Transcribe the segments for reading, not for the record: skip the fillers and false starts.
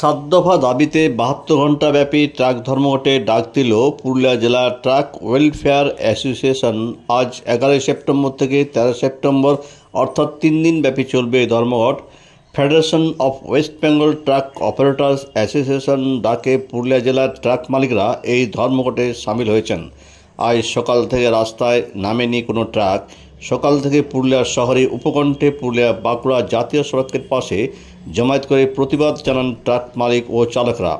সাত দফা দাবিতে ৭২ ঘণ্টাব্যাপী ট্রাক ধর্মঘটে ডাক দিল পুরুলিয়া জেলা ট্রাক ওয়েলফেয়ার অ্যাসোসিয়েশন। আজ ১১ সেপ্টেম্বর থেকে ১৩ সেপ্টেম্বর অর্থাৎ ৩ দিন ব্যাপী চলবে এই ধর্মঘট। Federation of West Bengal truck operators association ডাকে পুরুলিয়া জেলার ট্রাক মালিকরা এই ধর্মঘটে সামিল হয়েছেন। আজ সকাল থেকে রাস্তায় নামেনি কোনো ট্রাক। সকাল থেকে পুরুলিয়া শহরে উপকণ্ঠে পুরুলিয়া বাঁকুড়া জাতীয় সড়কের পাশে জমায়েত করে প্রতিবাদ জানান ট্রাক মালিক ও চালকরা।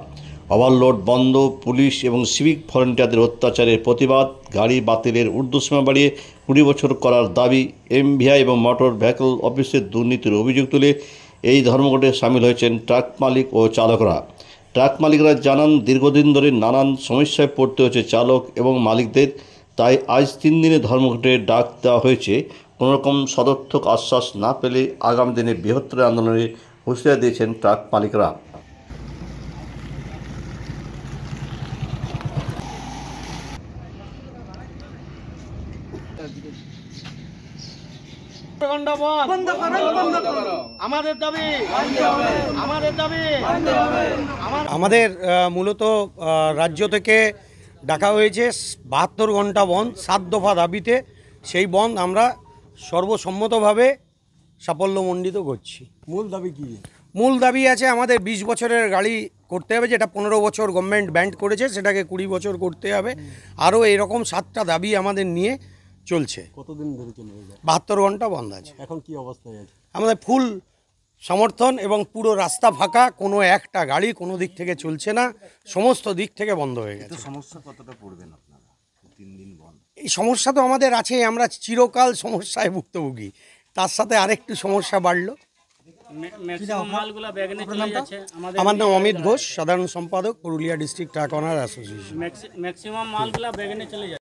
ওভারলোড বন্ধ, পুলিশ এবং সিভিক ভলেন্টিয়ারদের অত্যাচারের প্রতিবাদ, গাড়ি বাতিলের ঊর্ধ্বসীমা বাড়িয়ে ২০ বছর করার দাবি, এমভিআই এবং মোটর ভেহিকল অফিসের দুর্নীতির অভিযোগ তুলে এই ধর্মঘটে সামিল হয়েছেন ট্রাক মালিক ও চালকরা। ট্রাক মালিকরা জানান, দীর্ঘদিন ধরে নানান সমস্যায় পড়তে হচ্ছে চালক এবং মালিকদের, তাই আজ ৩ দিনের ধর্মঘটে ডাক দেওয়া হয়েছে। কোনোরকম সদর্থক আশ্বাস না পেলে আগামী দিনে বৃহত্তর আন্দোলনের হুঁশিয়ারি দিয়েছেন ট্রাক মালিকরা। আমাদের মূলত রাজ্য থেকে ডাকা হয়েছে ৭২ ঘণ্টা বন্ধ, ৭ দফা দাবিতে। সেই বন্ধ আমরা সর্বসম্মতভাবে সাফল্যমণ্ডিত করছি। মূল দাবি কি? মূল দাবি আছে আমাদের ২০ বছরের গাড়ি করতে হবে, যেটা ১৫ বছর গভর্নমেন্ট ব্যান্ড করেছে, সেটাকে ২০ বছর করতে হবে। আরও এরকম ৭টা দাবি আমাদের নিয়ে চলছে। কতদিন ধরে চলে? ৭২ ঘণ্টা বন্ধ আছে। এখন কি অবস্থায় আছে? আমাদের ফুল সমর্থন এবং পুরো রাস্তা ফাঁকা, কোনো একটা গাড়ি কোনো দিক থেকে চলছে না, সমস্ত দিক থেকে বন্ধ হয়ে গেছে। সমস্যা কতটা পড়বেন আপনারা ৩ দিন বন্ধ? এই সমস্যা তো আমাদের আছে, আমরা চিরকাল সমস্যায় ভুক্তভোগী, তার সাথে আরেকটু সমস্যা বাড়লো। আমার নাম অমিত ঘোষ, সাধারণ সম্পাদক, Purulia district truck owner association. Maximum মালগুলা ব্যাগনে চলে যায়।